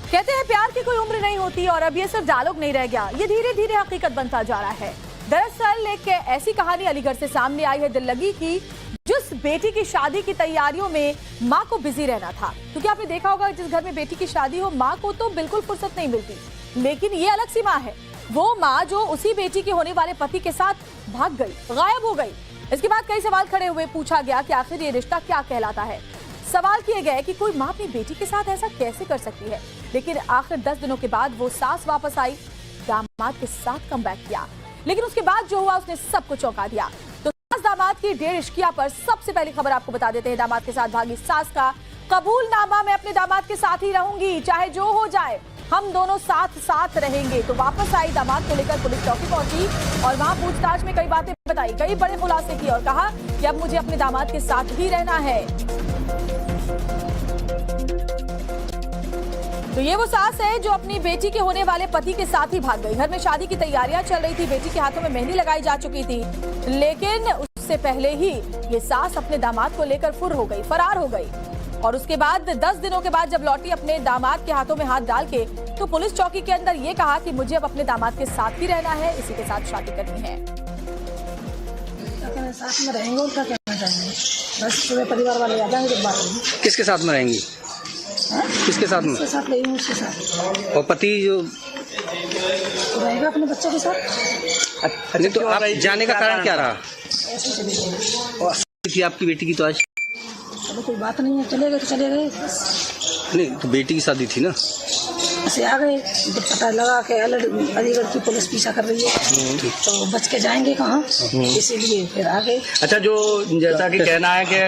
कहते हैं प्यार की कोई उम्र नहीं होती और अब ये सिर्फ डायलॉग नहीं रह गया, ये धीरे धीरे हकीकत बनता जा रहा है। दरअसल एक ऐसी कहानी अलीगढ़ से सामने आई है दिल लगी की, जिस बेटी की शादी की तैयारियों में माँ को बिजी रहना था। क्योंकि आपने देखा होगा जिस घर में बेटी की शादी हो माँ को तो बिल्कुल फुर्सत नहीं मिलती, लेकिन ये अलग सी माँ है, वो माँ जो उसी बेटी के होने वाले पति के साथ भाग गई, गायब हो गई। इसके बाद कई सवाल खड़े हुए, पूछा गया कि आखिर ये रिश्ता क्या कहलाता है। सवाल किए गए कि कोई माँ अपनी बेटी के साथ ऐसा कैसे कर सकती है। लेकिन आखिर 10 दिनों के बाद वो सास वापस आई, दामाद के साथ कमबैक किया। लेकिन उसके बाद जो हुआ उसने सबको चौंका दिया। तो सास दामाद की डेढ़ इश्किया पर सबसे पहली खबर आपको बता देते हैं। दामाद के साथ भागी सास का कबूलनामा, मैं अपने दामाद के साथ ही रहूंगी, चाहे जो हो जाए, हम दोनों साथ साथ रहेंगे। तो वापस आई दामाद को लेकर पुलिस चौकी पहुंची और वहां पूछताछ में कई बातें बताई, कई बड़े खुलासे किए और कहा कि अब मुझे अपने दामाद के साथ ही रहना है। तो ये वो सास है जो अपनी बेटी के होने वाले पति के साथ ही भाग गई। घर में शादी की तैयारियां चल रही थी, बेटी के हाथों में मेहंदी लगाई जा चुकी थी, लेकिन उससे पहले ही ये सास अपने दामाद को लेकर फरार हो गई। और उसके बाद 10 दिनों के बाद जब लौटी अपने दामाद के हाथों में हाथ डाल के, तो पुलिस चौकी के अंदर ये कहा कि मुझे अब अपने दामाद के साथ ही रहना है, इसी के साथ शादी करनी है। साथ में रहेंगे और क्या कहना चाहेंगे, बस पूरे परिवार वाले आ जाएंगे। जब बात होगी किसके साथ में रहेंगी? किसके साथ में? उसके साथ रहेंगे, उसके साथ। और पति जो तो रहेगा अपने बच्चों के साथ। अच्छा, तो आप जाने का कारण क्या रहा? ऐसे चले गए। थी आपकी बेटी की तो आज चलो कोई बात नहीं है, चले गए तो चले गए बस। नहीं, तो बेटी की शादी थी ना, ऐसे आ गए। जब पता लगा कि अलीगढ़ की पुलिस पीछा कर रही है तो बच के जाएंगे कहाँ, इसीलिए फिर आ गए। अच्छा, जो जैसा कि कहना है कि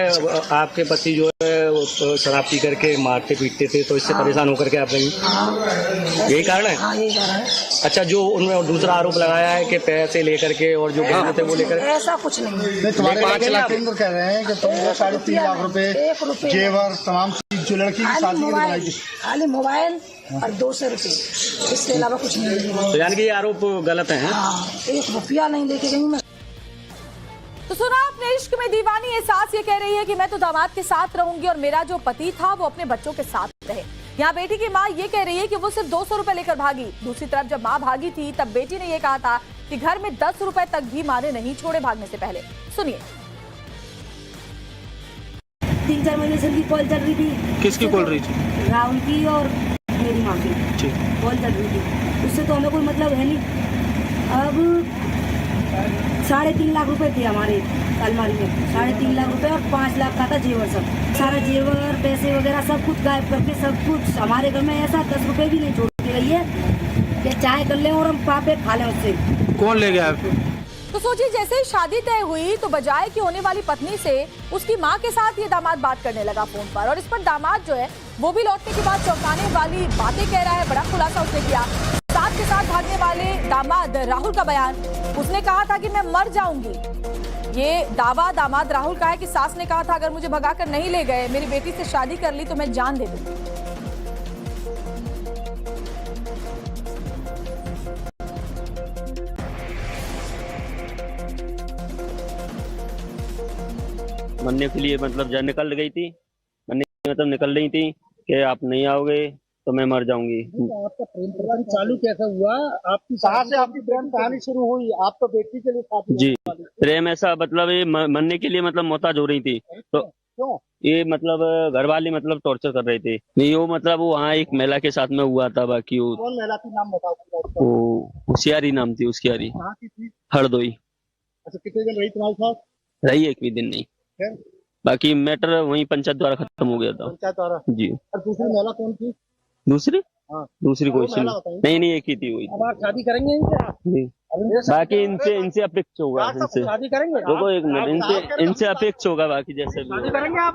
आपके पति जो है वो तो शराब पी करके मारते पीटते थे, तो इससे परेशान होकर के आप गई, यही कारण है? हाँ, यही कारण है। अच्छा, जो उन्होंने दूसरा आरोप लगाया है कि पैसे लेकर के और जो गहने थे वो लेकर, ऐसा कुछ नहीं। तुम्हारे 5 लाख के अंदर कह रहे हैं कि तुमको 3.5 लाख रुपए जेवर तमाम चीज जो लड़की की शादी में बनाई थी, खाली मोबाइल और 200 रुपए, इसके अलावा कुछ नहीं। तो यानी कि ये आरोप गलत है? हाँ, 1 रुपया नहीं लेके गई मैं। तो सुना आपने, इश्क में दीवानी ये सास ये कह रही है कि मैं तो दामाद के साथ रहूंगी और मेरा जो पति था वो अपने बच्चों के साथ रहे। यहाँ बेटी की माँ ये कह रही है कि वो सिर्फ 200 रुपए लेकर भागी। दूसरी तरफ जब माँ भागी थी तब बेटी ने ये कहा था कि घर में 10 रुपए तक भी माँ ने नहीं छोड़े भागने से पहले। सुनिए। 3-4 महीने से उनकी कॉल चल रही थी। किसकी कॉल रही थी? राहुल की और मेरी माँ की कॉल चल रही थी। उससे तो हमें कोई मतलब है नहीं। अब 3.5 लाख रुपए थे हमारे अलमारी में, 3.5 लाख रुपए और 5 लाख का था जेवर। सब सारा जेवर पैसे वगैरह सब कुछ गायब करके, सब कुछ हमारे घर में ऐसा 10 रुपए भी नहीं छोड़ के रही है कि चाय कर लें और हम पापे खा लें उससे। कौन ले गया आपको? तो सोचिए, जैसे ही शादी तय हुई तो बजाय कि होने वाली पत्नी से उसकी माँ के साथ ये दामाद बात करने लगा फोन पर, और इस पर दामाद जो है वो भी लौटने के बाद चौंकाने वाली बातें कह रहा है। बड़ा खुलासा उसने किया। सास के साथ भागने वाले दामाद राहुल का बयान, उसने कहा था कि मैं मर जाऊंगी। ये दावा दामाद राहुल का है कि सास ने कहा था अगर मुझे भगाकर नहीं ले गए, मेरी बेटी से शादी कर ली तो मैं जान दे दूंगी। मरने के लिए मतलब निकल गई थी, मरने मतलब निकल रही थी कि आप नहीं आओगे तो मैं मर जाऊंगी। आपका प्रेम प्रसंग चालू कैसे हुआ? आपकी सास से आपकी प्रेम कहानी शुरू हुई, आप तो बेटी के लिए शादी जी, प्रेम ऐसा मतलब ये मरने के लिए मतलब मोहताज हो रही थी, तो क्यों? ये मतलब घर वाले मतलब टॉर्चर कर रहे थे। नहीं, वो मतलब वो वहाँ एक महिला के साथ में हुआ था। बाकी वो कौन महिला थी, नाम बताओ? वो होशियारी नाम थी उसकी। यारी कहाँ की थी? हरदोई। अच्छा, कितने दिन रही तुम्हारे साथ? रही एक भी दिन नहीं, फिर? बाकी मैटर वहीं पंचायत द्वारा खत्म हो गया था। पंचायत द्वारा? जी। और दूसरी महिला कौन थी? दूसरी? हाँ, दूसरी कोई महिला बताइए। नहीं, एक ही थी वही। अब आप शादी करेंगे इनसे? जी। बाकी इनसे अपेक्ष होगा। इनसे शादी करेंगे? देखो एक मिनट, इनसे अपेक्ष होगा। बाकी जैसे शादी करेंगे आप?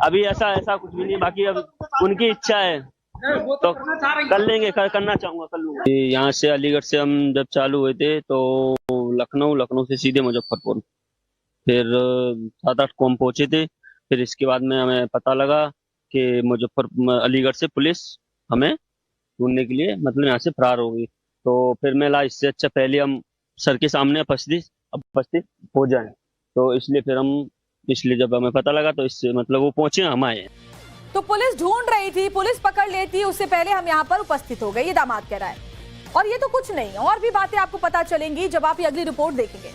अभी ऐसा कुछ भी नहीं। बाकी अब उनकी इच्छा है तो कर लेंगे, करना चाहूंगा कर लूंगा। यहाँ से अलीगढ़ से हम जब चालू हुए थे तो लखनऊ से सीधे मुजफ्फरपुर, फिर 7-8 को हम पहुंचे थे। फिर इसके बाद में हमें पता लगा कि अलीगढ़ से पुलिस हमें ढूंढने के लिए मतलब यहाँ से फरार हो गई। तो फिर मैं इससे अच्छा पहले हम सर के सामने उपस्थित हो जाएं, तो इसलिए जब हमें पता लगा तो इससे मतलब वो पहुंचे, हम आए। तो पुलिस ढूंढ रही थी, पुलिस पकड़ लेती उससे पहले हम यहाँ पर उपस्थित हो गए, ये दामाद कह रहा है। और ये तो कुछ नहीं, और भी बातें आपको पता चलेंगी जब आप ये अगली रिपोर्ट देखेंगे।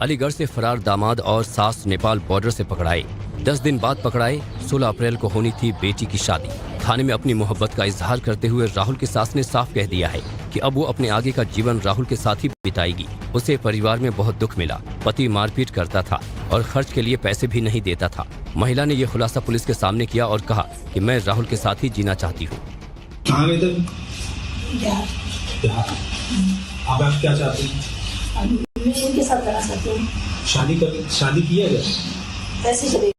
अलीगढ़ से फरार दामाद और सास नेपाल बॉर्डर से पकड़ाए। 10 दिन बाद पकड़ाए। 16 अप्रैल को होनी थी बेटी की शादी। थाने में अपनी मोहब्बत का इजहार करते हुए राहुल की सास ने साफ कह दिया है कि अब वो अपने आगे का जीवन राहुल के साथ ही बिताएगी। उसे परिवार में बहुत दुख मिला। पति मारपीट करता था और खर्च के लिए पैसे भी नहीं देता था। महिला ने यह खुलासा पुलिस के सामने किया और कहा कि मैं राहुल के साथ ही जीना चाहती हूँ। अब आप क्या चाहते हैं? मैं इनके साथ रहना चाहती हूँ। शादी किया गया? पैसे चले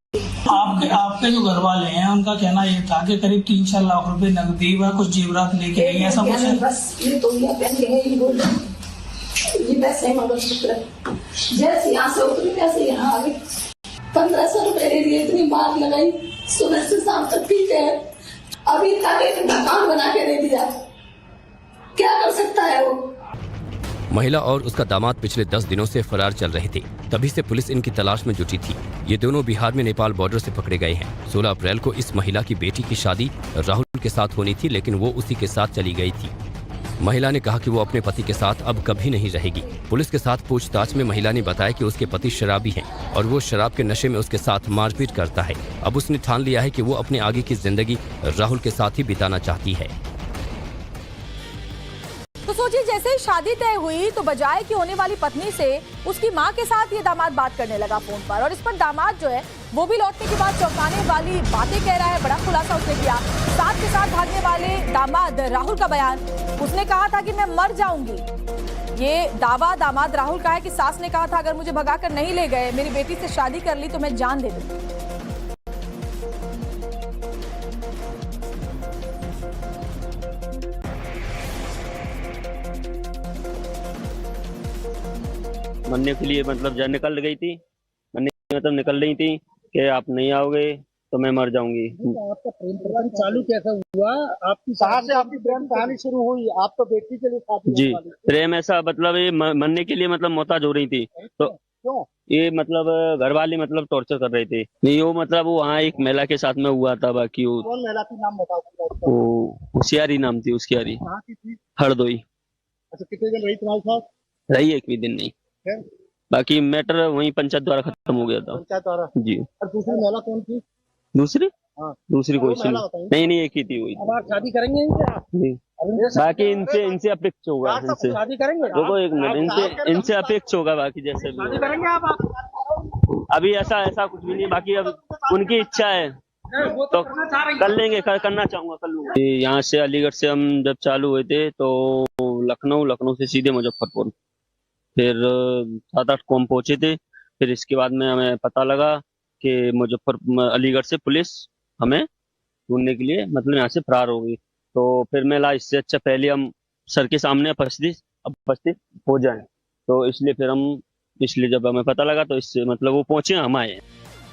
आपके जो घर वाले हैं उनका कहना ये था कि करीब 3-4 लाख रुपए नकदी व कुछ जेवरात लेके गई, ऐसा कुछ है? बस ये तो ये पहन के है, ये बोल रहे ये पैसे मंगलसूत्र जैसे यहाँ से उतरी वैसे यहाँ आ गई। 1500 रुपए दे दिए, इतनी मार लगाई, सुबह से शाम तक पीते हैं। अभी तक मकान बना के दे दिया, क्या कर सकता है वो? महिला और उसका दामाद पिछले 10 दिनों से फरार चल रहे थे, तभी से पुलिस इनकी तलाश में जुटी थी। ये दोनों बिहार में नेपाल बॉर्डर से पकड़े गए हैं। 16 अप्रैल को इस महिला की बेटी की शादी राहुल के साथ होनी थी, लेकिन वो उसी के साथ चली गई थी। महिला ने कहा कि वो अपने पति के साथ अब कभी नहीं रहेगी। पुलिस के साथ पूछताछ में महिला ने बताया कि उसके पति शराबी हैं और वो शराब के नशे में उसके साथ मारपीट करता है। अब उसने ठान लिया है कि वो अपने आगे की जिंदगी राहुल के साथ ही बिताना चाहती है। तो सोचिए, जैसे ही शादी तय हुई तो बजाय कि होने वाली पत्नी से उसकी मां के साथ ये दामाद बात करने लगा फोन पर, और इस पर दामाद जो है वो भी लौटने के बाद चौंकाने वाली बातें कह रहा है। बड़ा खुलासा उसने किया। साथ के साथ भागने वाले दामाद राहुल का बयान, उसने कहा था कि मैं मर जाऊंगी। ये दावा दामाद राहुल का है कि सास ने कहा था अगर मुझे भगाकर नहीं ले गए, मेरी बेटी से शादी कर ली तो मैं जान दे दूंगी। मरने के लिए मतलब निकल गई थी, मरने मतलब निकल रही थी कि आप नहीं आओगे तो मैं मर जाऊंगी। आपका प्रेम प्रसंग चालू कैसे हुआ? आपकी कहाँ से आपकी प्रेम कहानी शुरू हुई? आप तो बेटी के लिए शादी जी, प्रेम ऐसा मतलब ये मरने के लिए मतलब मोहताज हो रही थी, तो क्यों? ये मतलब घर वाले मतलब टॉर्चर कर रहे थे। नहीं वो मतलब वो वहाँ एक महिला के साथ में हुआ था। बाकी वो कौन महिला थी, नाम बताओ? वो होशियारी नाम थी उसकी। यारी कहाँ की थी? हरदोई। अच्छा, कितने दिन रही तुम्हारे साथ? रही एक भी दिन नहीं। है? बाकी मैटर वहीं पंचायत द्वारा खत्म हो गया था। पंचायत द्वारा? जी। और दूसरी महिला कौन थी? दूसरी? हाँ। दूसरी कोई महिला बताइए। नहीं, एक ही थी वही। अब आप शादी करेंगे इनसे? आप जी। बाकी इनसे अपेक्षा होगा। इनसे शादी करेंगे? देखो एक मिनट, इनसे अपेक्षा होगा। बाकी जैसे शादी करेंगे आप? अभी ऐसा कुछ भी नहीं। बाकी अब उनकी इच्छा है तो कर लेंगे, करना चाहूंगा कर लूंगा। यहाँ से अलीगढ़ से हम जब चालू हुए थे तो लखनऊ से सीधे मुजफ्फरपुर, फिर 7-8 को हम पहुंचे थे। फिर इसके बाद में हमें पता लगा कि अलीगढ़ से पुलिस हमें ढूंढने के लिए मतलब यहाँ से फरार हो गई। तो फिर मैं ला इससे अच्छा पहले हम सर के सामने उपस्थित हो जाएं, तो इसलिए जब हमें पता लगा तो इससे मतलब वो पहुंचे, हम आए।